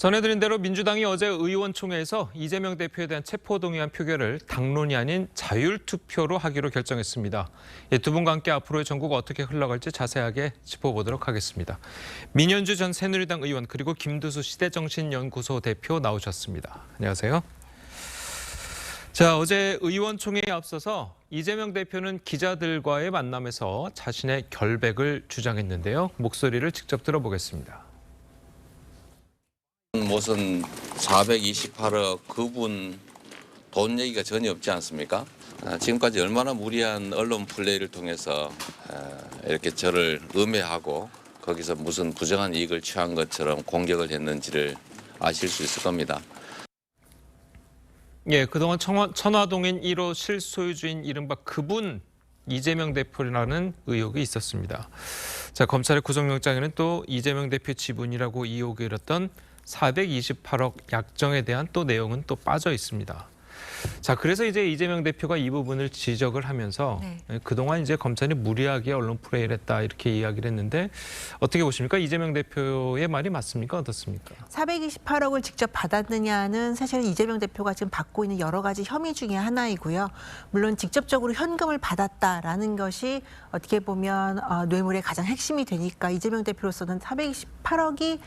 전해드린 대로 민주당이 어제 의원총회에서 이재명 대표에 대한 체포동의안 표결을 당론이 아닌 자율투표로 하기로 결정했습니다. 두 분과 함께 앞으로의 전국가 어떻게 흘러갈지 자세하게 짚어보도록 하겠습니다. 민현주 전 새누리당 의원 그리고 김두수 시대정신연구소 대표 나오셨습니다. 안녕하세요. 자, 어제 의원총회에 앞서서 이재명 대표는 기자들과의 만남에서 자신의 결백을 주장했는데요. 목소리를 직접 들어보겠습니다. 무슨 428억 그분 돈 얘기가 전혀 없지 않습니까? 지금까지 얼마나 무리한 언론 플레이를 통해서 이렇게 저를 음해하고 거기서 무슨 부정한 이익을 취한 것처럼 공격을 했는지를 아실 수 있을 겁니다. 예, 그동안 천화동인 1호 실소유주인 이른바 그분 이재명 대표라는 의혹이 있었습니다. 자, 검찰의 구속영장에는 또 이재명 대표 지분이라고 의혹을 일었던 428억 약정에 대한 또 내용은 또 빠져 있습니다. 자, 그래서 이제 이재명 대표가 이 부분을 지적을 하면서 그동안 이제 검찰이 무리하게 언론 플레이를 했다 이렇게 이야기를 했는데 어떻게 보십니까? 이재명 대표의 말이 맞습니까? 어떻습니까? 428억을 직접 받았느냐는 사실 이재명 대표가 지금 받고 있는 여러 가지 혐의 중에 하나이고요. 물론 직접적으로 현금을 받았다라는 것이 어떻게 보면 뇌물의 가장 핵심이 되니까 이재명 대표로서는 428억이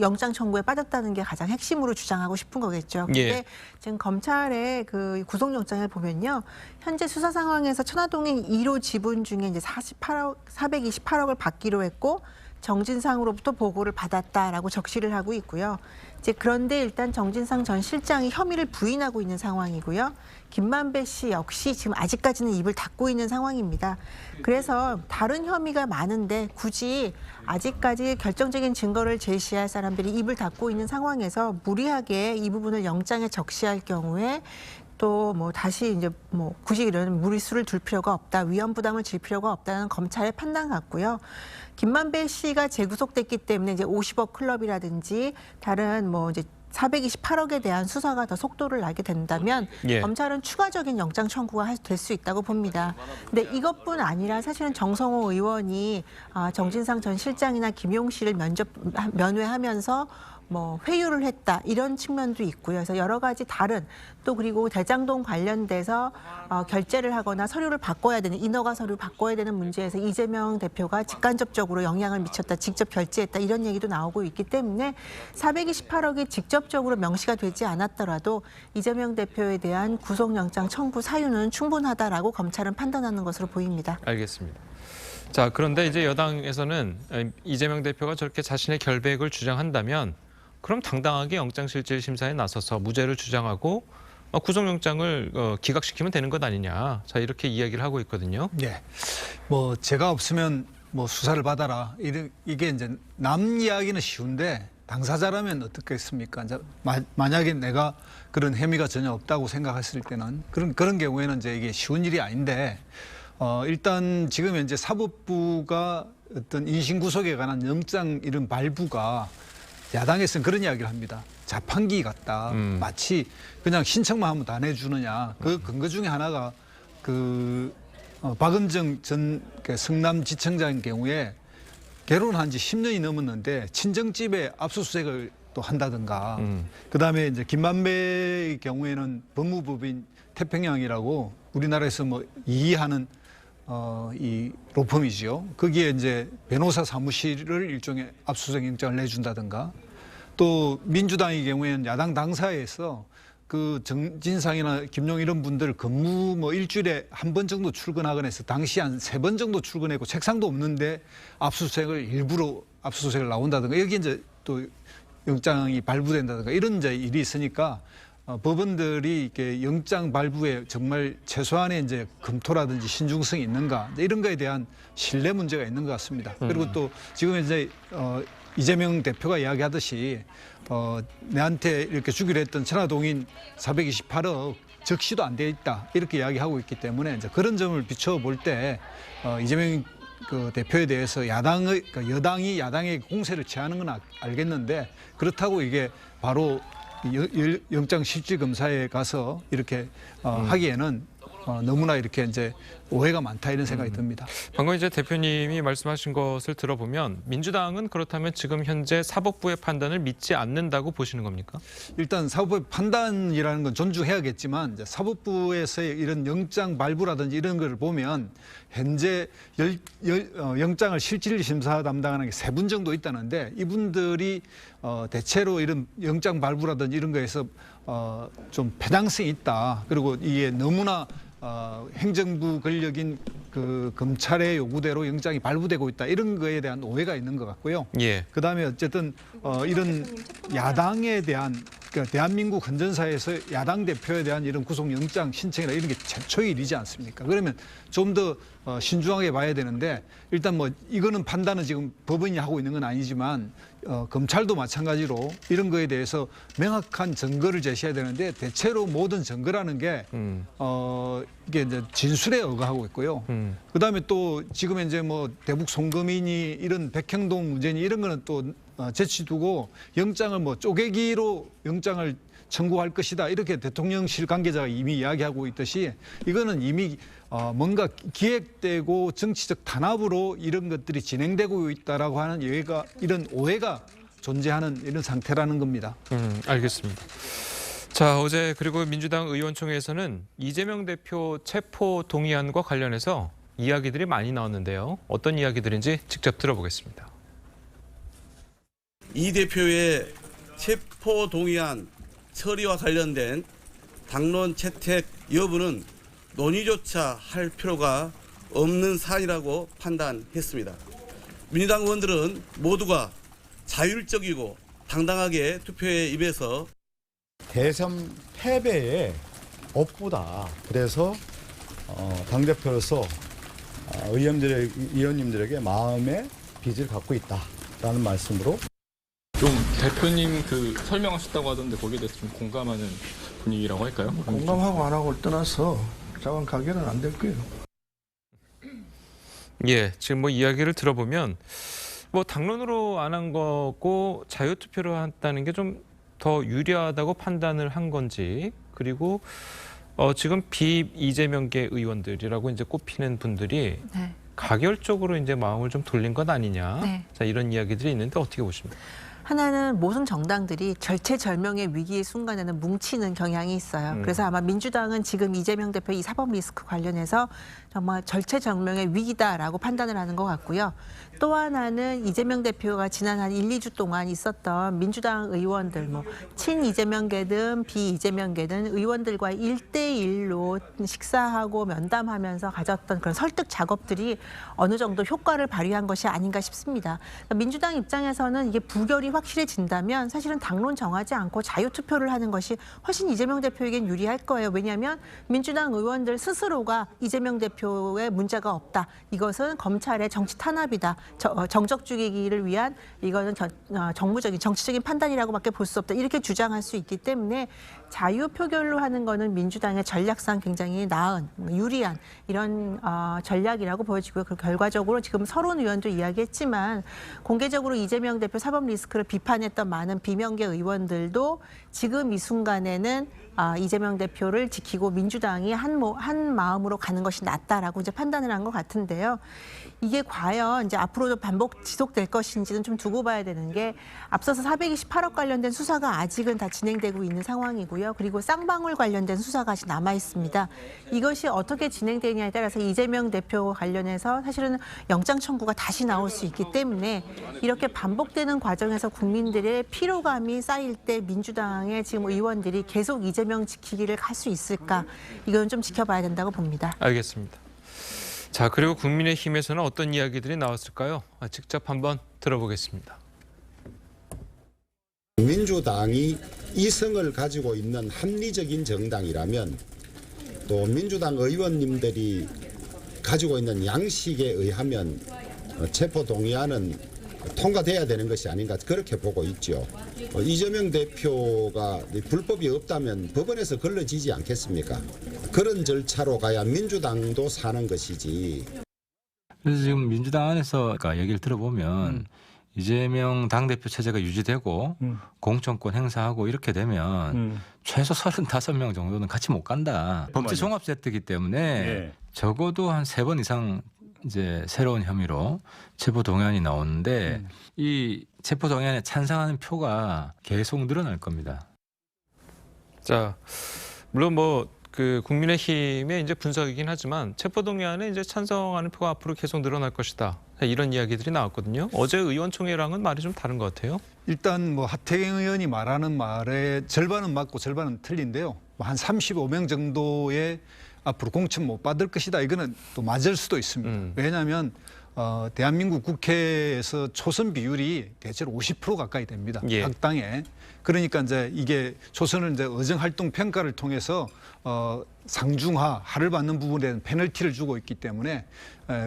영장 청구에 빠졌다는 게 가장 핵심으로 주장하고 싶은 거겠죠. 근데 지금 검찰의 그 구속영장을 보면요. 현재 수사 상황에서 천화동인 1호 지분 중에 이제 428억을 받기로 했고 정진상으로부터 보고를 받았다라고 적시를 하고 있고요. 이제 그런데 일단 정진상 전 실장이 혐의를 부인하고 있는 상황이고요. 김만배 씨 역시 지금 아직까지는 입을 닫고 있는 상황입니다. 그래서 다른 혐의가 많은데 굳이 아직까지 결정적인 증거를 제시할 사람들이 입을 닫고 있는 상황에서 무리하게 이 부분을 영장에 적시할 경우에 또 다시 이제 굳이 이런 무리수를 둘 필요가 없다, 위험 부담을 질 필요가 없다는 검찰의 판단 같고요. 김만배 씨가 재구속됐기 때문에 이제 50억 클럽이라든지 다른 이제 428억에 대한 수사가 더 속도를 나게 된다면 검찰은 추가적인 영장 청구가 될 수 있다고 봅니다. 근데 이것뿐 아니라 사실은 정성호 의원이 정진상 전 실장이나 김용 씨를 면회하면서 회유를 했다 이런 측면도 있고요. 그래서 여러 가지 다른 또 그리고 대장동 관련돼서 결재를 하거나 서류를 바꿔야 되는 인허가 서류 바꿔야 되는 문제에서 이재명 대표가 직간접적으로 영향을 미쳤다, 직접 결재했다 이런 얘기도 나오고 있기 때문에 428억이 직접적으로 명시가 되지 않았더라도 이재명 대표에 대한 구속영장 청구 사유는 충분하다라고 검찰은 판단하는 것으로 보입니다. 알겠습니다. 자, 그런데 이제 여당에서는 이재명 대표가 저렇게 자신의 결백을 주장한다면 그럼 당당하게 영장실질심사에 나서서 무죄를 주장하고 구속영장을 기각시키면 되는 것 아니냐. 자, 이렇게 이야기를 하고 있거든요. 예. 제가 없으면 수사를 받아라. 이게 이제 남 이야기는 쉬운데 당사자라면 어떻겠습니까? 이제 만약에 내가 그런 혐의가 전혀 없다고 생각했을 때는 그런 경우에는 이제 이게 쉬운 일이 아닌데 일단 지금 현재 사법부가 어떤 인신구속에 관한 영장 이런 발부가 야당에서는 그런 이야기를 합니다. 자판기 같다. 마치 그냥 신청만 하면 다 내주느냐. 그 근거 중에 하나가 박은정 전 성남지청장의 경우에 결혼한 지 10년이 넘었는데 친정집에 압수수색을 또 한다든가. 그다음에 이제 김만배의 경우에는 법무법인 태평양이라고 우리나라에서 이의하는 이 로펌이지요. 거기에 이제 변호사 사무실을 일종의 압수수색 영장을 내준다든가 또 민주당의 경우에는 야당 당사에서 그 정진상이나 김용 이런 분들 근무 일주일에 한 번 정도 출근하거나 해서 당시 한 3번 정도 출근했고 책상도 없는데 일부러 압수수색을 나온다든가 여기 이제 또 영장이 발부된다든가 이런 이제 일이 있으니까 법원들이 이렇게 영장 발부에 정말 최소한의 이제 검토라든지 신중성이 있는가 이런 거에 대한 신뢰 문제가 있는 것 같습니다. 그리고 또 지금 이제 이재명 대표가 이야기하듯이 내한테 이렇게 주기로 했던 천화동인 428억 적시도 안 돼 있다 이렇게 이야기하고 있기 때문에 이제 그런 점을 비춰볼 때 이재명 대표에 대해서 여당이 야당의 공세를 취하는 건 알겠는데 그렇다고 이게 바로 영장 실질검사에 가서 이렇게 하기에는 너무나 이렇게 이제 오해가 많다 이런 생각이 듭니다. 방금 이제 대표님이 말씀하신 것을 들어보면 민주당은 그렇다면 지금 현재 사법부의 판단을 믿지 않는다고 보시는 겁니까? 일단 사법부의 판단이라는 건 존중해야겠지만 이제 사법부에서의 이런 영장 발부라든지 이런 걸 보면 현재 영장을 실질 심사 담당하는 게 3분 정도 있다는데 이분들이 대체로 이런 영장 발부라든지 이런 거에서 좀 배당성이 있다. 그리고 이게 너무나 행정부 권력인 그 검찰의 요구대로 영장이 발부되고 있다 이런 거에 대한 오해가 있는 것 같고요. 예. 그다음에 어쨌든 이런 야당에 대한 그러니까 대한민국 헌정사에서 야당 대표에 대한 이런 구속영장 신청이나 이런 게 최초의 일이지 않습니까? 그러면 좀 더 신중하게 봐야 되는데 일단 뭐 이거는 판단은 지금 법원이 하고 있는 건 아니지만 검찰도 마찬가지로 이런 거에 대해서 명확한 증거를 제시해야 되는데 대체로 모든 증거라는 게 이게 이제 진술에 의거하고 있고요. 그다음에 또 지금 이제 뭐 대북 송금이니 이런 백행동 문제니 이런 거는 또 제치두고 영장을 뭐 쪼개기로 영장을 청구할 것이다 이렇게 대통령실 관계자가 이미 이야기하고 있듯이 이거는 이미 뭔가 기획되고 정치적 탄압으로 이런 것들이 진행되고 있다라고 하는 이런 오해가 존재하는 이런 상태라는 겁니다. 알겠습니다. 자, 어제 그리고 민주당 의원총회에서는 이재명 대표 체포 동의안과 관련해서 이야기들이 많이 나왔는데요. 어떤 이야기들인지 직접 들어보겠습니다. 이 대표의 체포 동의안 처리와 관련된 당론 채택 여부는 논의조차 할 필요가 없는 사안이라고 판단했습니다. 민주당 의원들은 모두가 자율적이고 당당하게 투표에 임해서 대선 패배의 업보다 그래서 당대표로서 의원님들에게 마음의 빚을 갖고 있다라는 말씀으로 좀 대표님 그 설명하셨다고 하던데 거기에 대해서 좀 공감하는 분위기라고 할까요? 공감하고 안 하고를 떠나서 자원 가결은 안 될 거예요. 예, 지금 뭐 이야기를 들어보면 뭐 당론으로 안 한 거고 자유투표로 했다는 게 좀 더 유리하다고 판단을 한 건지 그리고 지금 이재명계 의원들이라고 이제 꼽히는 분들이 네. 가결적으로 이제 마음을 좀 돌린 것 아니냐. 네. 자, 이런 이야기들이 있는데 어떻게 보십니까? 하나는 모든 정당들이 절체절명의 위기의 순간에는 뭉치는 경향이 있어요. 그래서 아마 민주당은 지금 이재명 대표 이 사법 리스크 관련해서 정말 절체절명의 위기다라고 판단을 하는 것 같고요. 또 하나는 이재명 대표가 지난 한 1, 2주 동안 있었던 민주당 의원들, 뭐 친이재명계든 비이재명계든 의원들과 1대1로 식사하고 면담하면서 가졌던 그런 설득 작업들이 어느 정도 효과를 발휘한 것이 아닌가 싶습니다. 그러니까 민주당 입장에서는 이게 부결이 확실해진다면 사실은 당론 정하지 않고 자유투표를 하는 것이 훨씬 이재명 대표에겐 유리할 거예요. 왜냐하면 민주당 의원들 스스로가 이재명 대표의 문제가 없다. 이것은 검찰의 정치 탄압이다. 정적 죽이기를 위한 이거는 정무적인 정치적인 판단이라고밖에 볼 수 없다. 이렇게 주장할 수 있기 때문에 자유표결로 하는 거는 민주당의 전략상 굉장히 나은 유리한 이런 전략이라고 보여지고요. 그 결과적으로 지금 서른 의원도 이야기했지만 공개적으로 이재명 대표 사법 리스크를 비판했던 많은 비명계 의원들도 지금 이 순간에는 이재명 대표를 지키고 민주당이 한 마음으로 가는 것이 낫다라고 이제 판단을 한 것 같은데요. 이게 과연 이제 앞으로도 반복 지속될 것인지는 좀 두고 봐야 되는 게 앞서서 428억 관련된 수사가 아직은 다 진행되고 있는 상황이고요. 그리고 쌍방울 관련된 수사가 아직 남아 있습니다. 이것이 어떻게 진행되느냐에 따라서 이재명 대표 관련해서 사실은 영장 청구가 다시 나올 수 있기 때문에 이렇게 반복되는 과정에서 국민들의 피로감이 쌓일 때 민주당의 지금 의원들이 계속 이재명 지키기를 할 수 있을까? 이건 좀 지켜봐야 된다고 봅니다. 알겠습니다. 자, 그리고 국민의힘에서는 어떤 이야기들이 나왔을까요? 직접 한번 들어보겠습니다. 민주당이 이성을 가지고 있는 합리적인 정당이라면 또 민주당 의원님들이 가지고 있는 양식에 의하면 체포동의안은 통과돼야 되는 것이 아닌가 그렇게 보고 있죠. 이재명 대표가 불법이 없다면 법원에서 걸러지지 않겠습니까? 그런 절차로 가야 민주당도 사는 것이지. 그래서 지금 민주당 안에서 얘기를 들어보면 이재명 당대표 체제가 유지되고 공천권 행사하고 이렇게 되면 최소 35명 정도는 같이 못 간다. 법제 종합 세트이기 때문에 적어도 한 3번 이상 이제 새로운 혐의로 체포 동의안이 나오는데 이 체포 동의안에 찬성하는 표가 계속 늘어날 겁니다. 자, 물론 뭐 그 국민의힘의 이제 분석이긴 하지만 체포동의안에 이제 찬성하는 표가 앞으로 계속 늘어날 것이다. 이런 이야기들이 나왔거든요. 어제 의원총회랑은 말이 좀 다른 것 같아요. 일단 뭐 하태경 의원이 말하는 말에 절반은 맞고 절반은 틀린데요. 한 35명 정도의 앞으로 공천 못 받을 것이다. 이거는 또 맞을 수도 있습니다. 왜냐하면 대한민국 국회에서 초선 비율이 대체로 50% 가까이 됩니다. 예. 각 당에. 그러니까 이제 이게 초선을 이제 의정활동 평가를 통해서 상중하를 받는 부분에 대한 페널티를 주고 있기 때문에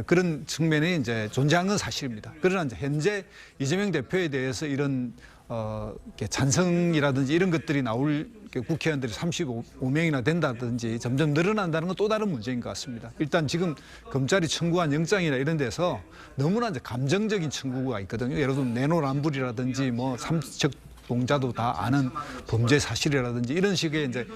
그런 측면이 이제 존재한 건 사실입니다. 그러나 이제 현재 이재명 대표에 대해서 이런 이렇게 찬성이라든지 이런 것들이 나올 국회의원들이 35명이나 된다든지 점점 늘어난다는 건 또 다른 문제인 것 같습니다. 일단 지금 검찰이 청구한 영장이나 이런 데서 너무나 이제 감정적인 청구가 있거든요. 예를 들면 내노남불이라든지 뭐 삼척 동자도 다 아는 범죄 사실이라든지 이런 식의 이제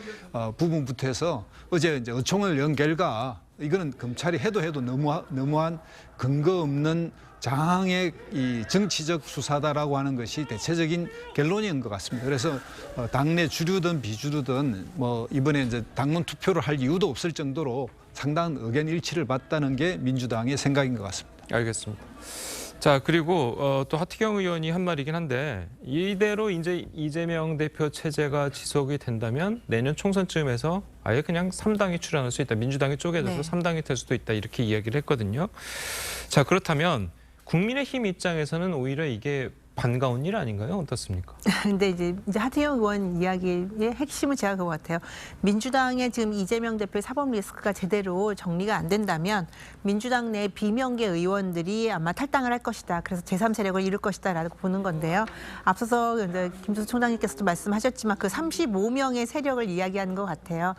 부분부터 해서 어제 이제 의총을 연 결과 이거는 검찰이 해도 너무한 근거 없는 장항의 이 정치적 수사다라고 하는 것이 대체적인 결론인 것 같습니다. 그래서 당내 주류든 비주류든 뭐 이번에 이제 당론 투표를 할 이유도 없을 정도로 상당한 의견 일치를 봤다는 게 민주당의 생각인 것 같습니다. 알겠습니다. 자, 그리고 또 하태경 의원이 한 말이긴 한데 이대로 이제 이재명 대표 체제가 지속이 된다면 내년 총선쯤에서 아예 그냥 3당이 출연할 수 있다. 민주당이 쪼개져서 네. 3당이 될 수도 있다. 이렇게 이야기를 했거든요. 자, 그렇다면 국민의힘 입장에서는 오히려 이게 반가운 일 아닌가요? 어떻습니까? 근데 이제 하태경 의원 이야기의 핵심은 제가 그거 같아요. 민주당의 지금 이재명 대표의 사법 리스크가 제대로 정리가 안 된다면 민주당 내 비명계 의원들이 아마 탈당을 할 것이다. 그래서 제3세력을 이룰 것이다라고 보는 건데요. 앞서서 이제 김수수 총장님께서도 말씀하셨지만 그 35명의 세력을 이야기하는 것 같아요.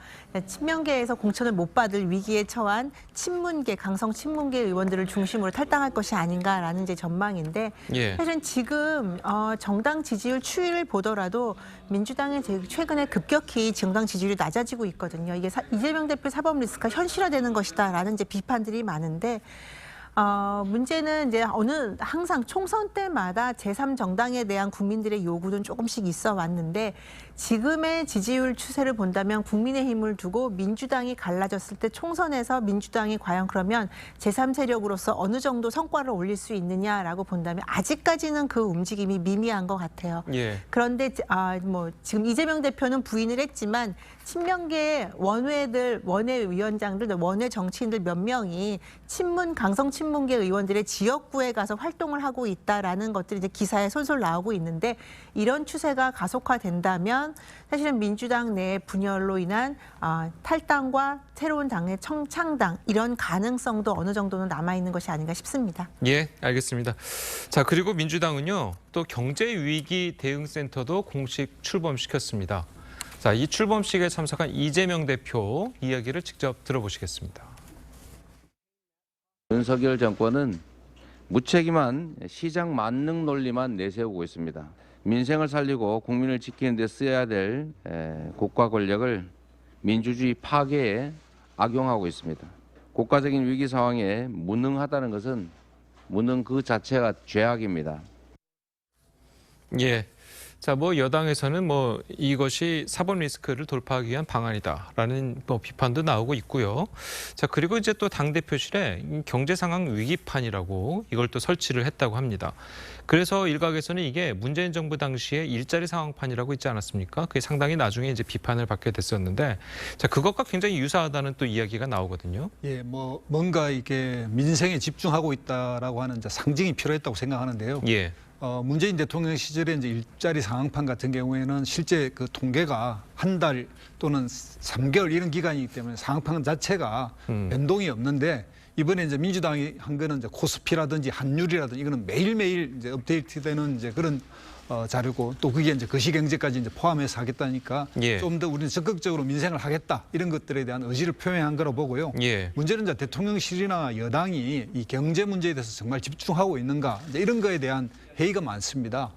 친명계에서 공천을 못 받을 위기에 처한 친문계, 강성 친문계 의원들을 중심으로 탈당할 것이 아닌가라는 이제 전망인데 예. 사실은 지금 정당 지지율 추이를 보더라도 민주당의 최근에 급격히 정당 지지율이 낮아지고 있거든요. 이게 이재명 대표 사법 리스크가 현실화되는 것이다라는 이제 비판들이 많은데 문제는 이제 항상 총선 때마다 제3정당에 대한 국민들의 요구는 조금씩 있어 왔는데 지금의 지지율 추세를 본다면 국민의힘을 두고 민주당이 갈라졌을 때 총선에서 민주당이 과연 그러면 제3세력으로서 어느 정도 성과를 올릴 수 있느냐라고 본다면 아직까지는 그 움직임이 미미한 것 같아요. 예. 그런데 지금 이재명 대표는 부인을 했지만 친명계 원외 위원장들, 원외 정치인들 몇 명이 강성 친문계 의원들의 지역구에 가서 활동을 하고 있다라는 것들이 이제 기사에 솔솔 나오고 있는데 이런 추세가 가속화된다면 사실은 민주당 내 분열로 인한 탈당과 새로운 당의 창당 이런 가능성도 어느 정도는 남아있는 것이 아닌가 싶습니다. 예, 알겠습니다. 자, 그리고 민주당은요, 또 경제위기 대응센터도 공식 출범시켰습니다. 자, 이 출범식에 참석한 이재명 대표 이야기를 직접 들어보시겠습니다. 윤석열 정권은 무책임한 시장 만능 논리만 내세우고 있습니다. 민생을 살리고 국민을 지키는 데 써야 될 국가 권력을 민주주의 파괴에 악용하고 있습니다. 국가적인 위기 상황에 무능하다는 것은 무능 그 자체가 죄악입니다. 예. 자, 여당에서는 이것이 사법 리스크를 돌파하기 위한 방안이다라는 비판도 나오고 있고요. 자, 그리고 이제 또 당대표실에 경제 상황 위기판이라고 이걸 또 설치를 했다고 합니다. 그래서 일각에서는 이게 문재인 정부 당시에 일자리 상황판이라고 있지 않았습니까? 그게 상당히 나중에 이제 비판을 받게 됐었는데, 자, 그것과 굉장히 유사하다는 또 이야기가 나오거든요. 예, 뭔가 이게 민생에 집중하고 있다라고 하는 이제 상징이 필요했다고 생각하는데요. 예. 문재인 대통령 시절에 이제 일자리 상황판 같은 경우에는 실제 그 통계가 한 달 또는 3개월 이런 기간이기 때문에 상황판 자체가 변동이 없는데 이번에 이제 민주당이 한 거는 이제 코스피라든지 환율이라든지 이거는 매일매일 이제 업데이트되는 이제 그런 자료고 또 그게 이제 거시경제까지 이제 포함해서 하겠다니까 예. 좀 더 우리는 적극적으로 민생을 하겠다 이런 것들에 대한 의지를 표명한 거라고 보고요. 예. 문제는 이제 대통령실이나 여당이 이 경제 문제에 대해서 정말 집중하고 있는가 이제 이런 거에 대한 회의가 많습니다.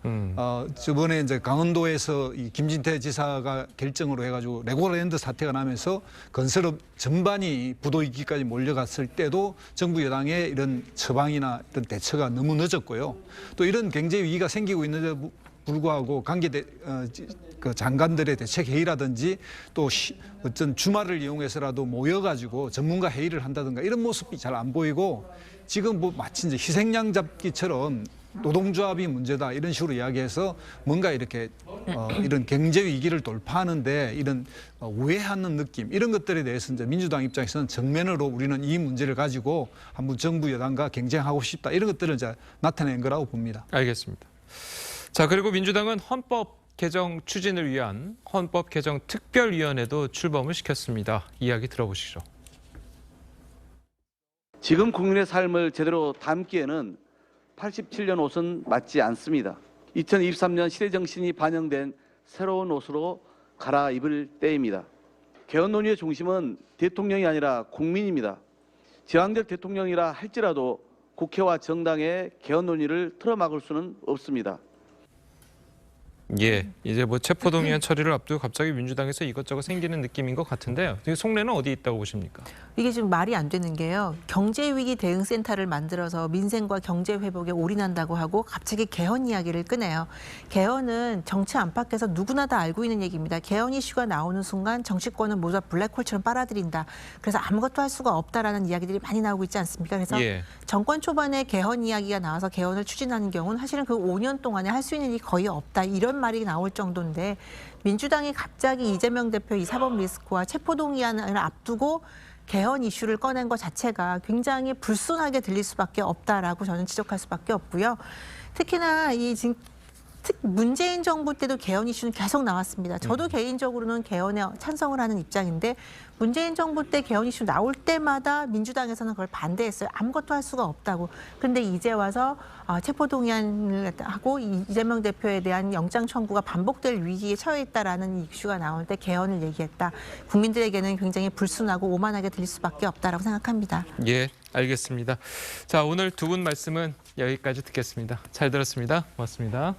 저번에 이제 강원도에서 이 김진태 지사가 결정으로 해가지고 레고랜드 사태가 나면서 건설업 전반이 부도위기까지 몰려갔을 때도 정부 여당의 이런 처방이나 이런 대처가 너무 늦었고요. 또 이런 경제 위기가 생기고 있는데 불구하고 그 장관들의 대책 회의라든지 또 어떤 주말을 이용해서라도 모여가지고 전문가 회의를 한다든가 이런 모습이 잘 안 보이고 지금 뭐 마치 이제 희생양 잡기처럼 노동조합이 문제다 이런 식으로 이야기해서 뭔가 이렇게 이런 경제 위기를 돌파하는데 이런 우회하는 느낌 이런 것들에 대해서 이제 민주당 입장에서는 정면으로 우리는 이 문제를 가지고 한번 정부 여당과 경쟁하고 싶다 이런 것들을 이제 나타낸 거라고 봅니다. 알겠습니다. 자, 그리고 민주당은 헌법 개정 추진을 위한 헌법 개정 특별위원회도 출범을 시켰습니다. 이야기 들어보시죠. 지금 국민의 삶을 제대로 담기에는 87년 옷은 맞지 않습니다. 2023년 시대 정신이 반영된 새로운 옷으로 갈아입을 때입니다. 개헌 논의의 중심은 대통령이 아니라 국민입니다. 제왕적 대통령이라 할지라도 국회와 정당의 개헌 논의를 틀어막을 수는 없습니다. 예, 이제 뭐 체포동의안 처리를 앞두고 갑자기 민주당에서 이것저것 생기는 느낌인 것 같은데요. 속내는 어디 있다고 보십니까? 이게 지금 말이 안 되는 게요. 경제위기 대응센터를 만들어서 민생과 경제 회복에 올인한다고 하고 갑자기 개헌 이야기를 꺼내요. 개헌은 정치 안팎에서 누구나 다 알고 있는 얘기입니다. 개헌 이슈가 나오는 순간 정치권은 모두 다 블랙홀처럼 빨아들인다. 그래서 아무것도 할 수가 없다라는 이야기들이 많이 나오고 있지 않습니까? 그래서 정권 초반에 개헌 이야기가 나와서 개헌을 추진하는 경우는 사실은 그 5년 동안에 할 수 있는 일이 거의 없다. 이런 말이 나올 정도인데 민주당이 갑자기 이재명 대표 이 사법 리스크와 체포동의안을 앞두고 개헌 이슈를 꺼낸 것 자체가 굉장히 불순하게 들릴 수밖에 없다라고 저는 지적할 수밖에 없고요. 특히나 문재인 정부 때도 개헌 이슈는 계속 나왔습니다. 저도 개인적으로는 개헌에 찬성을 하는 입장인데 문재인 정부 때 개헌 이슈 나올 때마다 민주당에서는 그걸 반대했어요. 아무것도 할 수가 없다고. 그런데 이제 와서 체포동의안을 하고 이재명 대표에 대한 영장 청구가 반복될 위기에 처해 있다라는 이슈가 나올 때 개헌을 얘기했다. 국민들에게는 굉장히 불순하고 오만하게 들릴 수밖에 없다라고 생각합니다. 예, 알겠습니다. 자, 오늘 두 분 말씀은 여기까지 듣겠습니다. 잘 들었습니다. 고맙습니다.